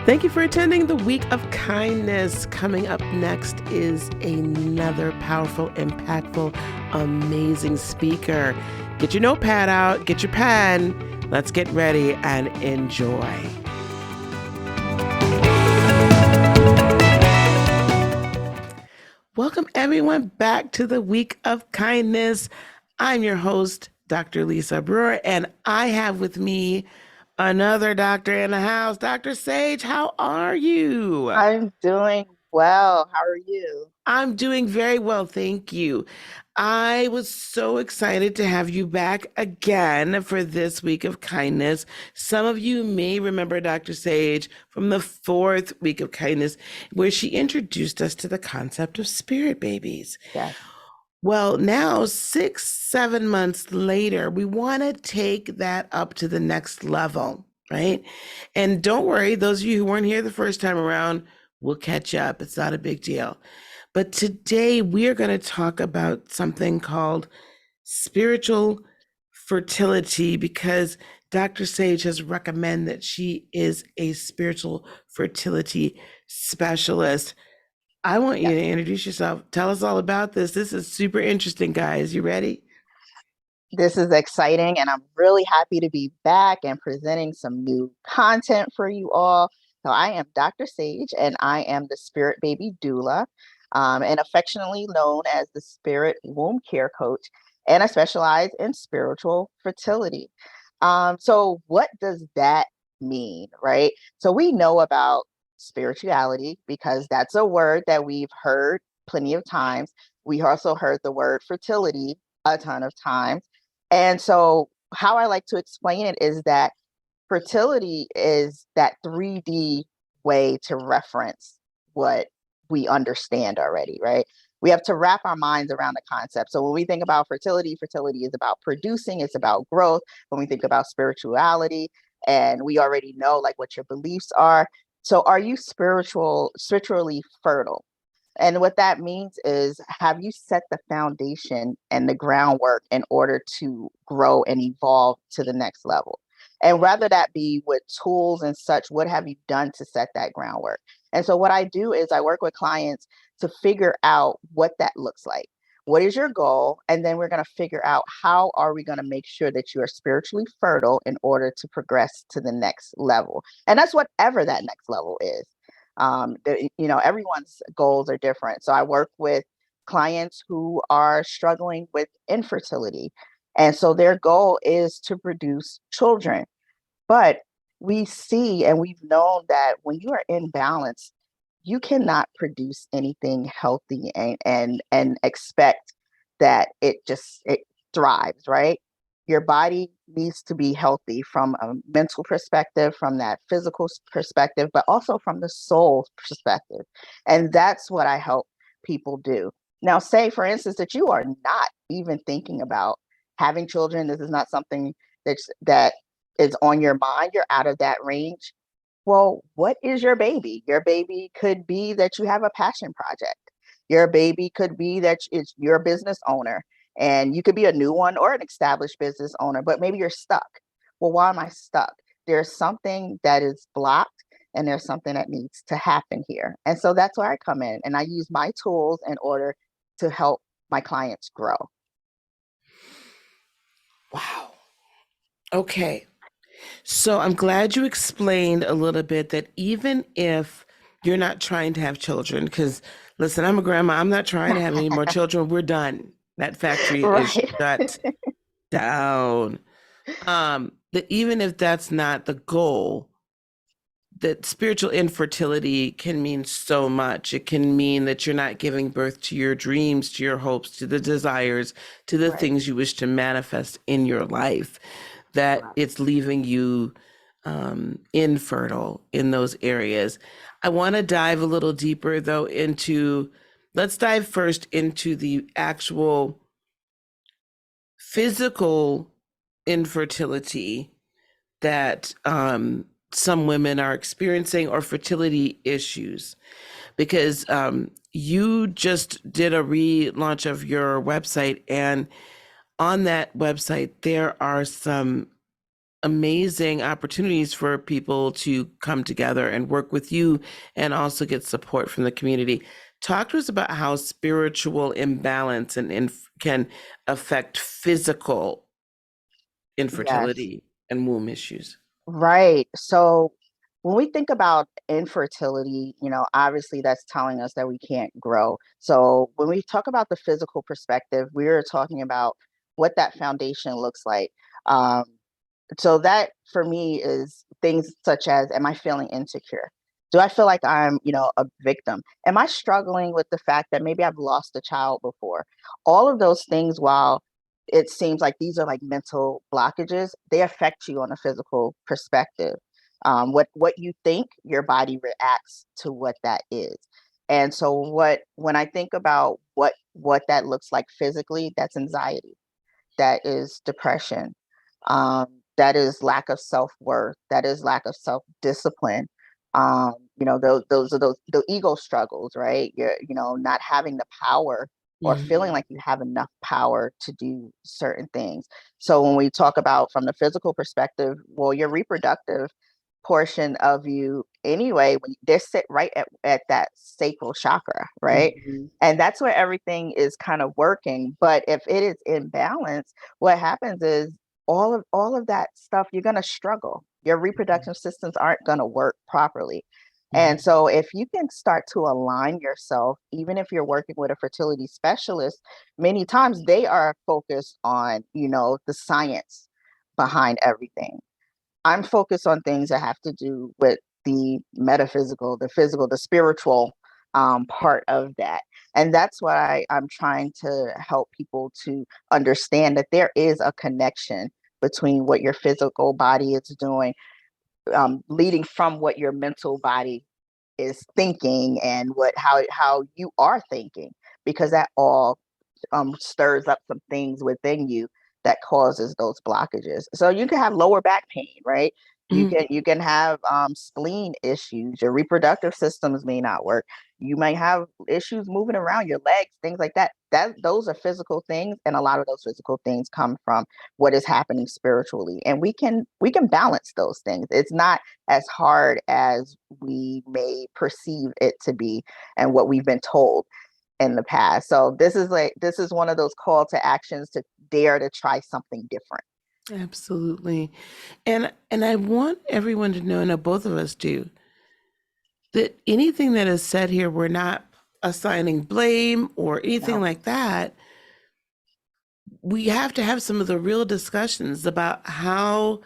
Thank you for attending the Week of Kindness. Coming up next is another powerful, impactful, amazing speaker. Get your notepad out, get your pen. Let's get ready and enjoy. Welcome, everyone, back to the Week of Kindness. I'm your host, Dr. Lisa Brewer, and I have with me another doctor in the house. Dr. Sage, how are you? I'm doing well. How are you? I'm doing very well, thank you. I was so excited to have you back again for this week of kindness. Some of you may remember Dr. Sage from the fourth week of kindness, where she introduced us to the concept of spirit babies. Yes. Well, now, 6, 7 months later, we want to take that up to the next level, right? And don't worry, those of you who weren't here the first time around, we'll catch up. It's not a big deal. But today we are going to talk about something called spiritual fertility because Dr. Sage has recommended that she is a spiritual fertility specialist. I want you Yes. to introduce yourself. Tell us all about this. This is super interesting, guys. You ready? This is exciting, and I'm really happy to be back and presenting some new content for you all. So, I am Dr. Sage, and I am the Spirit Baby Doula, and affectionately known as the Spirit Womb Care Coach. And I specialize in spiritual fertility. So, what does that mean, right? So, we know about spirituality because that's a word that we've heard plenty of times. We also heard the word fertility a ton of times. And so, how I like to explain it is that fertility is that 3D way to reference what we understand already, right? We have to wrap our minds around the concept. So, when we think about fertility, fertility is about producing, it's about growth. When we think about spirituality, and we already know like what your beliefs are. So, are you spiritually fertile? And what that means is, have you set the foundation and the groundwork in order to grow and evolve to the next level? And rather that be with tools and such, what have you done to set that groundwork? And so, what I do is I work with clients to figure out what that looks like. What is your goal? And then we're going to figure out how are we going to make sure that you are spiritually fertile in order to progress to the next level. And that's whatever that next level is. Everyone's goals are different. So I work with clients who are struggling with infertility. And so their goal is to produce children. But we see and we've known that when you are in balance, you cannot produce anything healthy and expect that it thrives, right? Your body needs to be healthy from a mental perspective, from that physical perspective, but also from the soul perspective. And that's what I help people do. Now, say, for instance, that you are not even thinking about having children. This is not something that is on your mind. You're out of that range. Well, what is your baby? Your baby could be that you have a passion project. Your baby could be that it's you're a business owner, and you could be a new one or an established business owner, but maybe you're stuck. Well, why am I stuck? There's something that is blocked and there's something that needs to happen here. And so that's where I come in and I use my tools in order to help my clients grow. Wow. Okay. So I'm glad you explained a little bit that even if you're not trying to have children, because listen, I'm a grandma, I'm not trying to have any more children. We're done. That factory is Right. shut down. That even if that's not the goal, that spiritual infertility can mean so much. It can mean that you're not giving birth to your dreams, to your hopes, to the desires, to the Right. things you wish to manifest in your life, that Right. it's leaving you infertile in those areas. I want to dive a little deeper, though, let's dive first into the actual physical infertility that some women are experiencing or fertility issues because you just did a relaunch of your website, and on that website there are some amazing opportunities for people to come together and work with you and also get support from the community. Talk to us about how spiritual imbalance can affect physical Yes. infertility and womb issues. Right. So when we think about infertility, obviously that's telling us that we can't grow. So when we talk about the physical perspective, we're talking about what that foundation looks like. Um, so that for me is things such as, am I feeling insecure? Do I feel like I'm, a victim? Am I struggling with the fact that maybe I've lost a child before? All of those things, while it seems like these are like mental blockages, they affect you on a physical perspective. What you think, your body reacts to what that is. And so when I think about what that looks like physically, that's anxiety, that is depression, that is lack of self-worth, that is lack of self-discipline. Those are those the ego struggles, right? You're, not having the power or feeling Mhm. like you have enough power to do certain things. So when we talk about from the physical perspective, well, your reproductive portion of you anyway, when they sit right at that sacral chakra, right? Mhm. And that's where everything is kind of working. But if it is imbalanced, what happens is all of that stuff, you're going to struggle. Your reproductive systems aren't going to work properly. And Mhm. so if you can start to align yourself, even if you're working with a fertility specialist, many times they are focused on, the science behind everything. I'm focused on things that have to do with the metaphysical, the physical, the spiritual part of that. And that's why I'm trying to help people to understand that there is a connection between what your physical body is doing, leading from what your mental body is thinking, and how you are thinking, because that all stirs up some things within you that causes those blockages. So you can have lower back pain, right? You Mhm. can have spleen issues. Your reproductive systems may not work. You might have issues moving around your legs, things like that. Those are physical things, and a lot of those physical things come from what is happening spiritually. And we can balance those things. It's not as hard as we may perceive it to be, and what we've been told in the past. So this is one of those call to actions to dare to try something different. Absolutely. And I want everyone to know, I know both of us do, that anything that is said here, we're not assigning blame or anything No. like that. We have to have some of the real discussions about how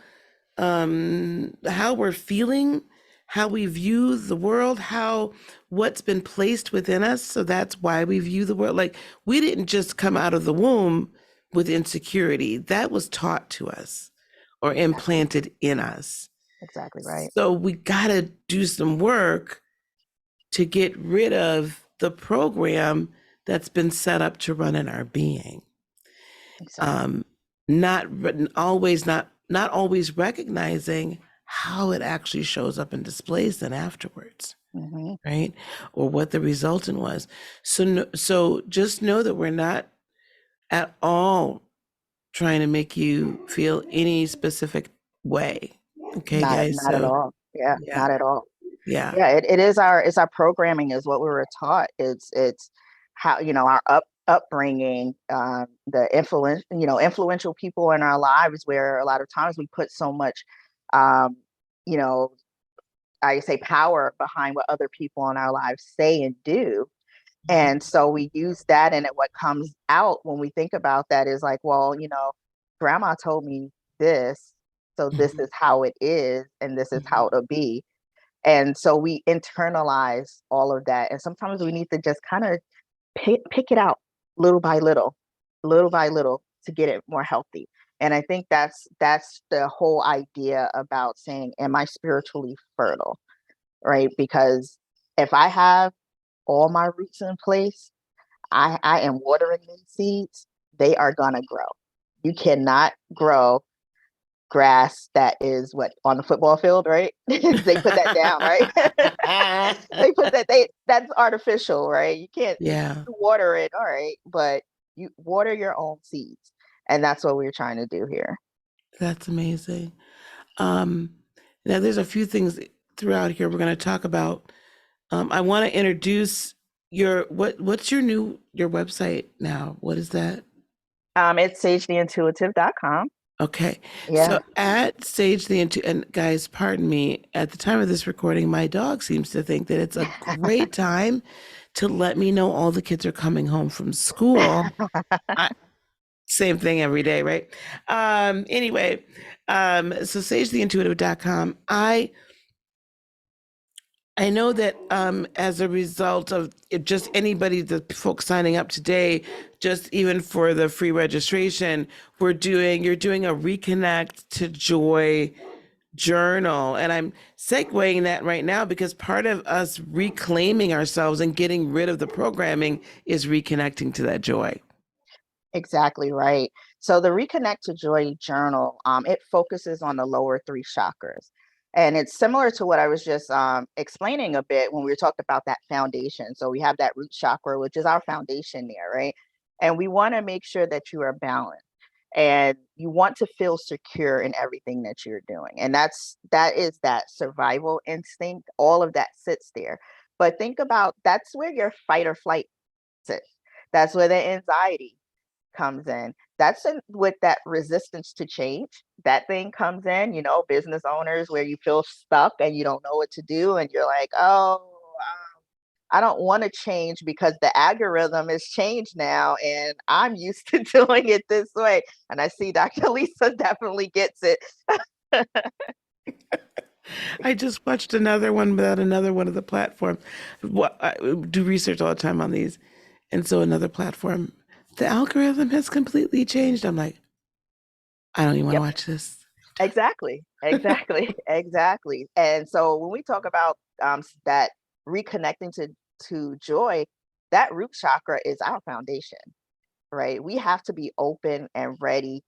we're feeling, how we view the world, how what's been placed within us. So that's why we view the world. Like, we didn't just come out of the womb with insecurity. That was taught to us or Exactly. implanted in us. Exactly right. So we got to do some work to get rid of the program that's been set up to run in our being. Exactly. Um, not always recognizing how it actually shows up and displays then afterwards, Hmm. right? Or what the resultant was. So so just know that we're not at all trying to make you feel any specific way. Okay, guys. Not at So all. Yeah, yeah, not at all. yeah. Yeah, it is it's our programming is what we were taught. It's how, our upbringing, the influential people in our lives, where a lot of times we put so much, um, you know, I say power behind what other people in our lives say and do. And so we use that, and what comes out when we think about that is like, well, grandma told me this, so this Mhm. is how it is, and this is Mhm. how it'll be. And so we internalize all of that. And sometimes we need to just kind of pick it out little by little by little, to get it more healthy. And I think that's the whole idea about saying, am I spiritually fertile? Right? Because if I have all my roots in place, I am watering these seeds, they are gonna grow. You cannot grow grass that is what on the football field, right? They put that down, right? They put that's artificial, right? You can't, Yeah, water it, all right, but you water your own seeds. And that's what we're trying to do here. that's amazing. Um, Now, there's a few things throughout here we're going to talk about. I want to introduce what's your website now? What is that? It's sagetheintuitive.com. Okay. Yeah. So at Sage the Intu, and guys, pardon me, at the time of this recording, my dog seems to think that it's a great time to let me know all the kids are coming home from school. I, Same thing every day, right? Anyway, so sagetheintuitive.com. I know that as a result of just anybody, the folks signing up today, just even for the free registration, you're doing a Reconnect to Joy journal. And I'm segueing that right now because part of us reclaiming ourselves and getting rid of the programming is reconnecting to that joy. Exactly right. So the Reconnect to Joy journal, it focuses on the lower three chakras. And it's similar to what I was just explaining a bit when we were talking about that foundation. So we have that root chakra, which is our foundation there, right? And we want to make sure that you are balanced and you want to feel secure in everything that you're doing. And that is that survival instinct. All of that sits there. But think about that's where your fight or flight sits. That's where the anxiety comes in. With that resistance to change. That thing comes in, business owners where you feel stuck and you don't know what to do. And you're like, oh, I don't want to change because the algorithm has changed now and I'm used to doing it this way. And I see Dr. Lisa definitely gets it. I just watched another one about another one of the platforms. I do research all the time on these. And so another platform, the algorithm has completely changed. I'm like, I don't even want to Yep. watch this. Exactly, exactly, exactly. And so when we talk about that reconnecting to joy, that root chakra is our foundation, right? We have to be open and ready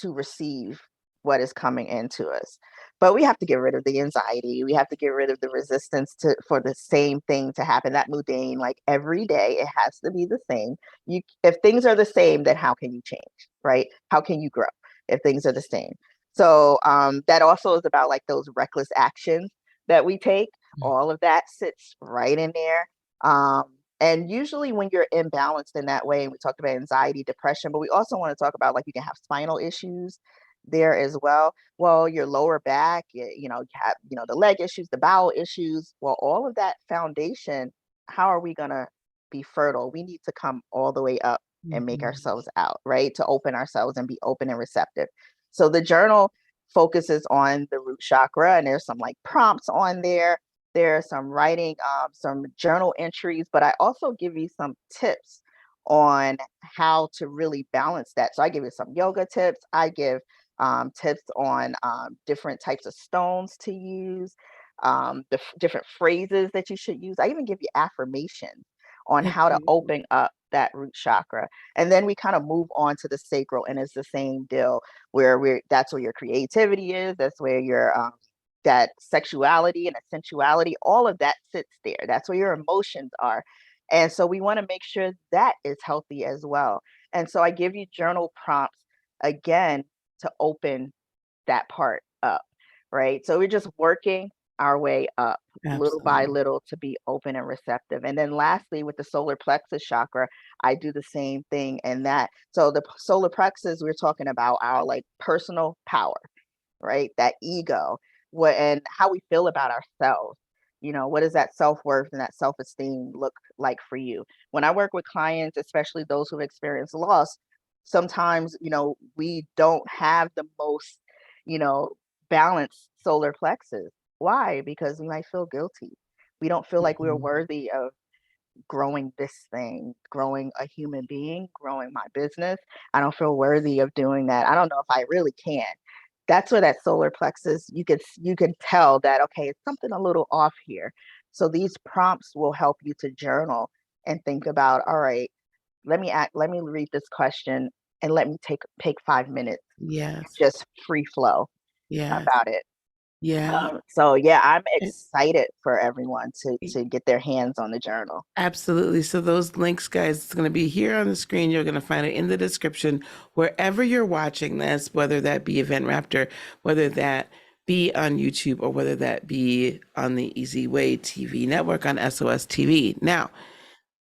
to receive what is coming into us. But we have to get rid of the anxiety. We have to get rid of the resistance to for the same thing to happen. That mundane, like every day, it has to be the same. If things are the same, then how can you change, right? How can you grow if things are the same? So that also is about like those reckless actions that we take. All of that sits right in there. Um, and usually when you're imbalanced in that way, and we talked about anxiety, depression, but we also want to talk about like you can have spinal issues there as well. Well, your lower back, you have, the leg issues, the bowel issues. Well, all of that foundation, how are we going to be fertile? We need to come all the way up and make Mhm. ourselves out, right? To open ourselves and be open and receptive. So the journal focuses on the root chakra, and there's some like prompts on there. There's some writing, some journal entries, but I also give you some tips on how to really balance that. So I give you some yoga tips. I give tips on different types of stones to use, different phrases that you should use. I even give you affirmations on how to Okay. open up that root chakra. And then we kind of move on to the sacral, and it's the same deal where that's where your creativity is. That's where your that sexuality and sensuality, all of that sits there. That's where your emotions are. And so we want to make sure that is healthy as well. And so I give you journal prompts again to open that part up, right? So we're just working our way up little by Absolutely. little to be open and receptive. And then lastly, with the solar plexus chakra, I do the same thing in that. So the solar plexus, we're talking about our like personal power, right? That ego, what and how we feel about ourselves. What does that self-worth and that self-esteem look like for you? When I work with clients, especially those who've experienced loss, sometimes, we don't have the most, you know, balanced solar plexus. Why? Because we might feel guilty. We don't feel like we're Mhm. worthy of growing this thing, growing a human being, growing my business. I don't feel worthy of doing that. I don't know if I really can. That's where that solar plexus, you can tell that okay, it's something a little off here. So these prompts will help you to journal and think about, all right, let me read this question and let me take 5 minutes and Yes. just free flow Yes. about it. Yeah. So yeah, I'm And- excited for everyone to get their hands on the journal. Absolutely. So those links, guys, it's going to be here on the screen. You're going to find it in the description wherever you're watching this, whether that be Event Raptor, whether that be on YouTube or whether that be on the Easy Way TV network on SOS TV. Now,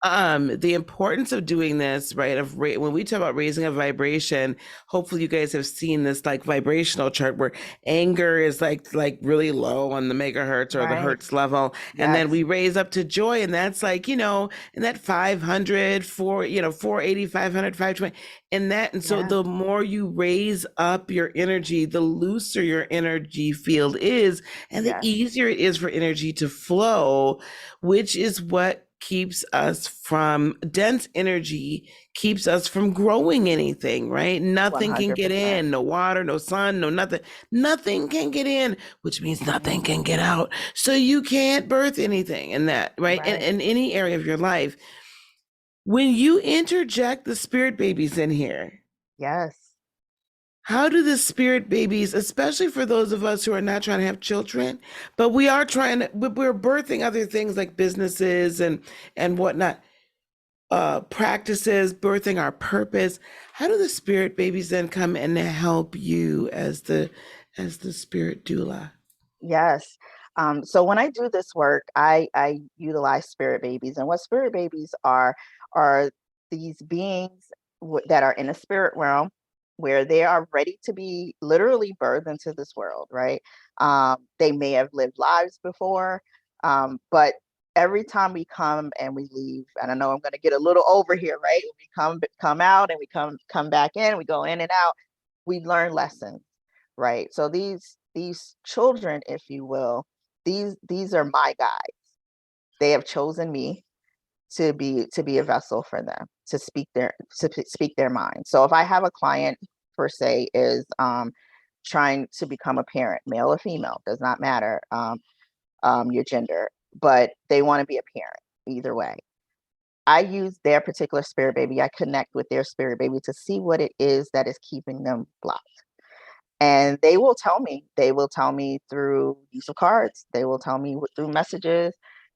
the importance of doing this, right? When we talk about raising a vibration, hopefully you guys have seen this like vibrational chart where anger is like really low on the megahertz or the Right. hertz level, and then Yes. we raise up to joy, and that's like in that 500, 480, 500, 520, and so Yeah. the more you raise up your energy, the looser your energy field is, and the Yes. easier it is for energy to flow, which is what keeps us from dense energy, keeps us from growing anything, right? Nothing can get 100%. in, no water, no sun, no nothing. Nothing can get in, which means nothing can get out. So you can't birth anything in that, right? Right. In any area of your life. When you interject the spirit babies in here, Yes. how do the spirit babies, especially for those of us who are not trying to have children, but we are we're birthing other things like businesses and whatnot, practices, birthing our purpose. How do the spirit babies then come and help you as the spirit doula? Yes. So when I do this work, I utilize spirit babies, and what spirit babies are these beings that are in a spirit realm where they are ready to be literally birthed into this world, right? They may have lived lives before, but every time we come and we leave, and I know I'm going to get a little over here, right? We come out and we come back in, we go in and out, we learn lessons, right? So these children, if you will, these are my guides. They have chosen me to be a vessel for them to speak their mind. So if I have a client per se is trying to become a parent, male or female, does not matter your gender, but they want to be a parent either way. I use their particular spirit baby. I connect with their spirit baby to see what it is that is keeping them blocked. And they will tell me. They will tell me through use of cards. They will tell me through messages.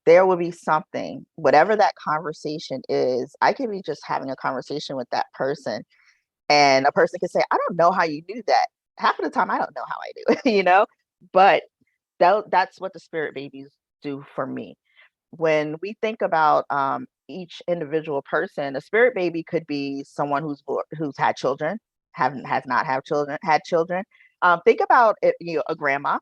There will be something, whatever that conversation is. I could be just having a conversation with that person, and a person can say, "I don't know how you do that." Half of the time, I don't know how I do it, But that's what the spirit babies do for me. When we think about each individual person, a spirit baby could be someone who's had children, haven't has not have children, had children. Think about it, a grandma.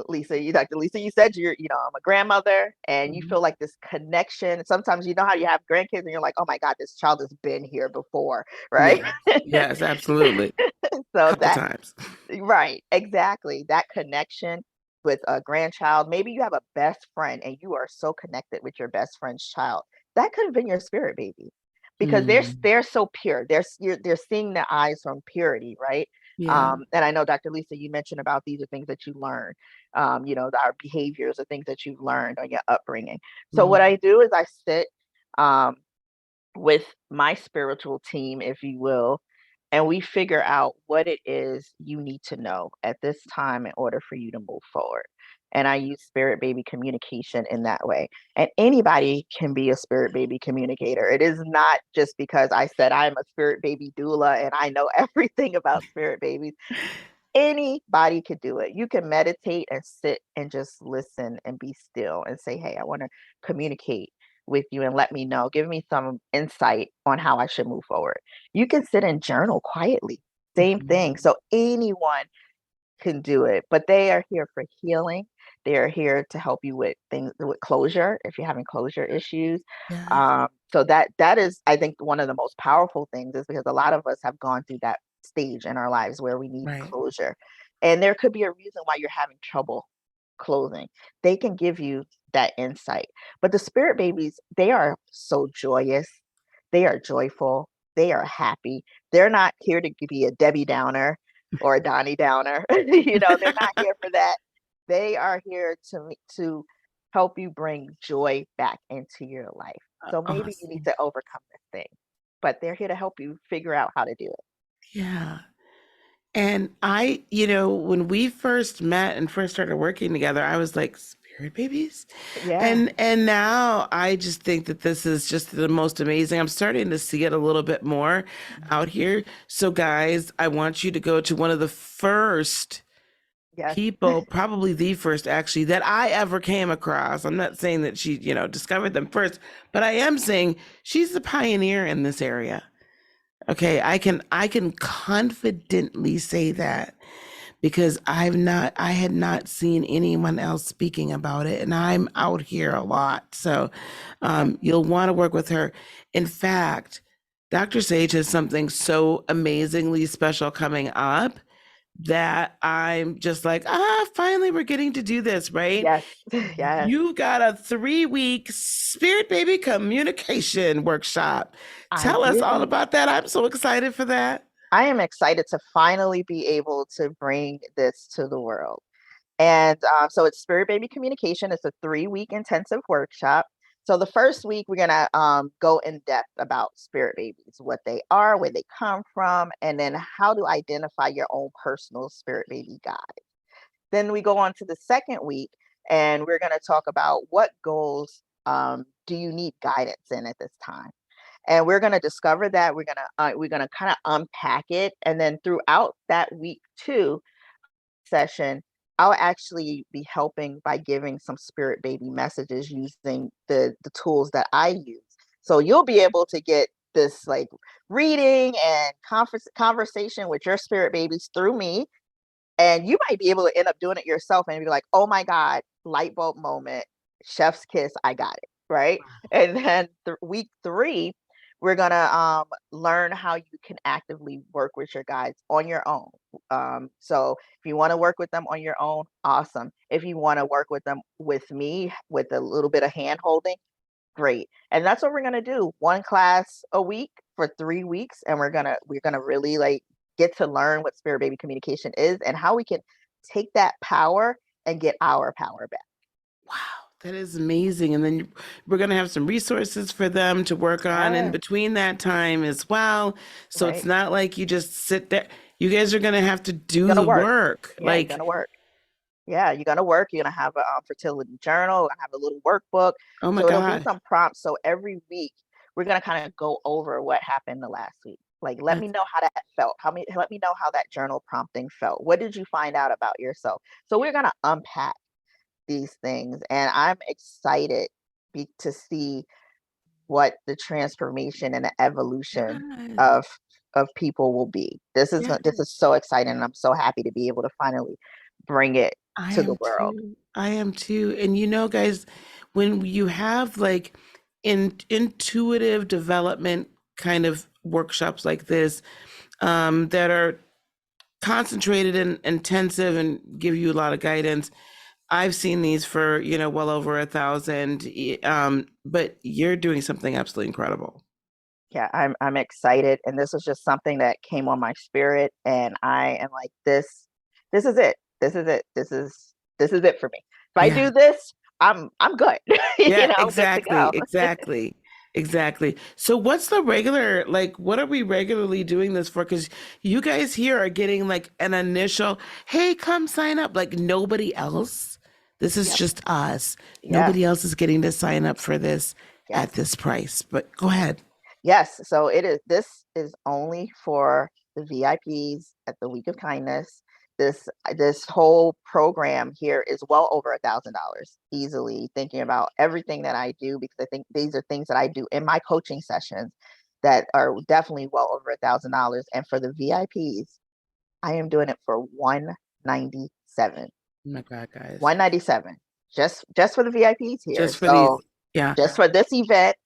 Lisa, Dr. Lisa, you said I'm a grandmother, and you Mhm. feel like this connection. Sometimes you know how you have grandkids, and you're like, oh my God, this child has been here before, right? Yes, yes, absolutely. So Couple that times. Right, exactly. That connection with a grandchild. Maybe you have a best friend and you are so connected with your best friend's child. That could have been your spirit baby because Mm, they're so pure. They're seeing the eyes from purity, right? yeah. And I know, Dr. Lisa, you mentioned about these are things that you learn. Our behaviors are things that you've learned on your upbringing. So what Mhm. I do is I sit um, with my spiritual team, if you will, and we figure out what it is you need to know at this time in order for you to move forward. And I use spirit baby communication in that way. And anybody can be a spirit baby communicator. It is not just because I said I'm a spirit baby doula and I know everything about spirit babies. Anybody could do it. You can meditate and sit and just listen and be still and say, "Hey, I want to communicate with you and let me know. Give me some insight on how I should move forward." You can sit and journal quietly. Same thing. Mhm. So anyone can do it, but they are here for healing. They are here to help you with things with closure if you're having closure issues. Yes. So that is, I think, one of the most powerful things is because a lot of us have gone through that stage in our lives where we need Right. closure, and there could be a reason why you're having trouble closing. They can give you that insight. But the spirit babies, they are so joyous. They are joyful. They are happy. They're not here to be a Debbie Downer or a Donnie Downer. They're not here for that. They are here to help you bring joy back into your life. So maybe you need Awesome. to overcome this thing, but they're here to help you figure out how to do it. Yeah. And when we first met and first started working together, I was like, spirit babies? Yeah. And now I just think that this is just the most amazing. I'm starting to see it a little bit more Mhm. out here. So guys, I want you to go to one of the first Yes. people, probably the first actually that I ever came across. I'm not saying that she, discovered them first, but I am saying she's the pioneer in this area. Okay, I can confidently say that because I had not seen anyone else speaking about it, and I'm out here a lot. So you'll want to work with her. In fact, Dr. Sage has something so amazingly special coming up that I'm just like, finally we're getting to do this, right? Yes. Yes. You got a 3-week Spirit Baby communication workshop. I Tell us all do. about that. I'm so excited for that. I am excited to finally be able to bring this to the world. And so it's Spirit Baby Communication. It's a 3-week intensive workshop. So the first week, we're going to go in depth about spirit babies, what they are, where they come from, and then how to identify your own personal spirit baby guide. Then we go on to the second week, and we're going to talk about what goals do you need guidance in at this time. And we're going to discover that we're going to kind of unpack it, and then throughout that week too session, I'll actually be helping by giving some spirit baby messages using the tools that I use. So you'll be able to get this like reading and conversation with your spirit babies through me, and you might be able to end up doing it yourself and be like, oh my God, light bulb moment, chef's kiss, I got it. Right. And then week 3, we're going to learn how you can actively work with your guides on your own. So if you want to work with them on your own, awesome. If you want to work with them with me with a little bit of hand holding, great. And that's what we're gonna do. One class a week for 3 weeks, and we're gonna really like get to learn what spirit baby communication is and how we can take that power and get our power back. Wow, that is amazing. And then we're going to have some resources for them to work on in Yeah, between that time as well. So it's right. not like you just sit there. You guys are going to have to You're do gonna the work. work. Yeah, you're Like, gonna work. Yeah, you're gonna work. You're gonna have a fertility journal. We're gonna have a little workbook. oh my So it'll be God, some prompts. So every week we're gonna kind of go over what happened the last week. Like, let me that's know how that felt. Let me know how that journal prompting felt. What did you find out about yourself? So we're gonna unpack these things, and I'm excited to see what the transformation and the evolution good. of people will be. Yeah, This is so exciting, and I'm so happy to be able to finally bring it I to the am world. too. I am too. And guys, when you have like intuitive development kind of workshops like this, that are concentrated and intensive and give you a lot of guidance. I've seen these for, well over 1,000. But you're doing something absolutely incredible. Yeah, I'm excited, and this is just something that came on my spirit, and I am like, this is it. This is it for me. If I Yeah. do this, I'm good. Yeah, I'm good to exactly, go. exactly, exactly. So what's the regular, like, what are we regularly doing this for? Because you guys here are getting like an initial, hey, come sign up. Like nobody else. This is Yep. just us. Yes. Nobody else is getting to sign up for this Yes. at this price. But go ahead. Yes, so it is this is only for the VIPs at the Week of Kindness. This whole program here is well over $1,000 easily, thinking about everything that I do, because I think these are things that I do in my coaching sessions that are definitely well over $1,000. And for the VIPs, I am doing it for 197. Oh my God, guys. 197. Just for the VIPs here. Just for these. So Yeah. just for this event,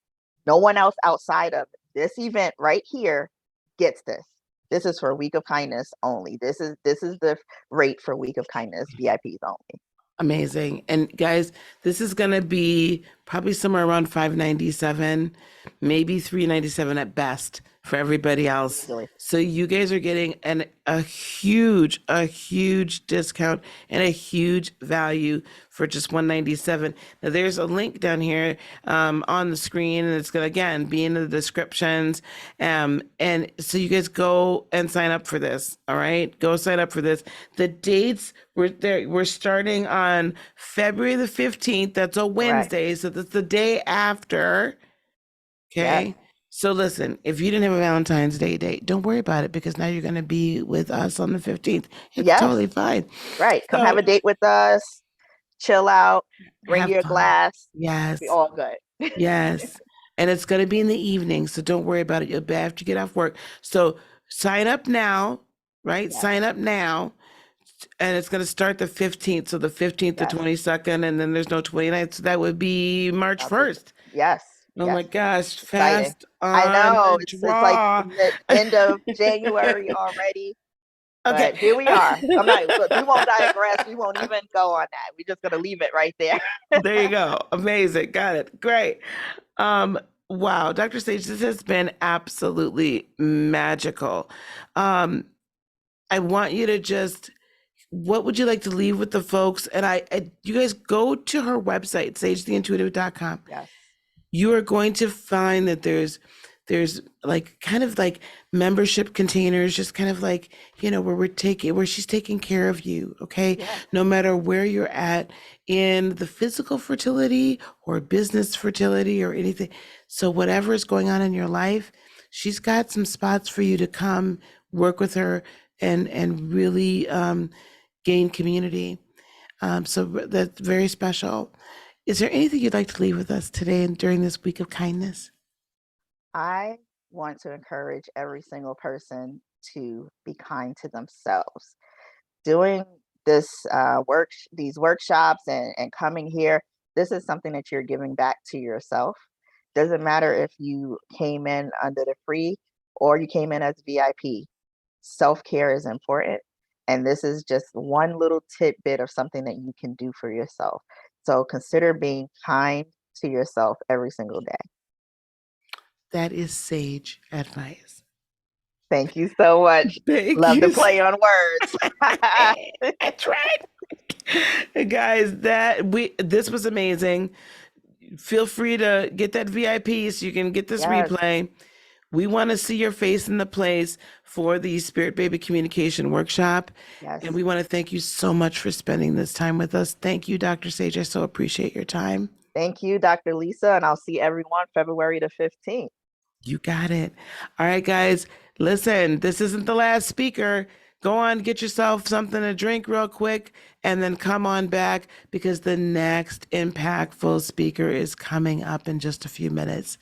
no one else outside of this event right here gets this. This is for Week of Kindness only. This is the rate for Week of Kindness VIPs only. Amazing. And guys, this is going to be probably somewhere around 597, maybe 397 at best for everybody else. Easily. So you guys are getting a huge discount and a huge value for just 197. Now there's a link down here on the screen, and it's going to again be in the descriptions. And so you guys go and sign up for this. All right, go sign up for this. The dates we're there. We're starting on February the 15th. That's a Correct. Wednesday, so that's the day after. Yes. Okay. So listen, if you didn't have a Valentine's Day date, don't worry about it because now you're going to be with us on the 15th. It's Yes, totally fine. right. Come have So a date with us, chill out, bring have your fun. glass. Be Yes. all good. Yes. And it's going to be in the evening. So don't worry about it. You'll be after you get off work. So sign up now, right? Yes, Sign up now. And it's going to start the 15th. So the 15th, the yes. 22nd, and then there's no 29th. So that would be March About to, 1st. yes, Oh my yes. gosh. Exciting. Fast I on know the it's like draw. the end of January already, Okay. but here we are. I'm not, look, we won't digress. We won't even go on that. We're just gonna leave it right there. There you go. Amazing. Got it. Great. Um, wow, Dr. Sage, this has been absolutely magical. Um, I want you to just, what would you like to leave with the folks? And you guys go to her website, sagetheintuitive.com. Yes, You are going to find that there's like kind of like membership containers, just kind of like, where she's taking care of you, okay? yes, No matter where you're at in the physical fertility or business fertility or anything. So whatever is going on in your life, she's got some spots for you to come work with her and really gain community. So that's very special. Is there anything you'd like to leave with us today and during this week of kindness? I want to encourage every single person to be kind to themselves. Doing this these workshops and coming here, this is something that you're giving back to yourself. Doesn't matter if you came in under the free or you came in as VIP. Self-care is important. And this is just one little tidbit of something that you can do for yourself. So consider being kind to yourself every single day. That is sage advice. Thank you so much. Thank Love to you. play on words. That's right. Guys, this was amazing. Feel free to get that VIP so you can get this Yes, replay. We want to see your face in the place for the Spirit Baby Communication Workshop. And yes. we want to thank you so much for spending this time with us. Thank you, Dr. Sage. I so appreciate your time. Thank you, Dr. Lisa, and I'll see everyone February the 15th. You got it. All right, guys, listen, this isn't the last speaker. Go on, get yourself something to drink real quick, and then come on back because the next impactful speaker is coming up in just a few minutes.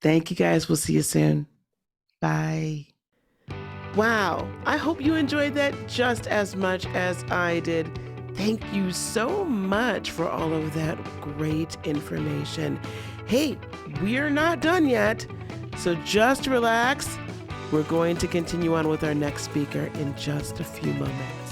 Thank you, guys. We'll see you soon. Bye. Wow, I hope you enjoyed that just as much as I did. Thank you so much for all of that great information. Hey, we're not done yet, so just relax. We're going to continue on with our next speaker in just a few moments.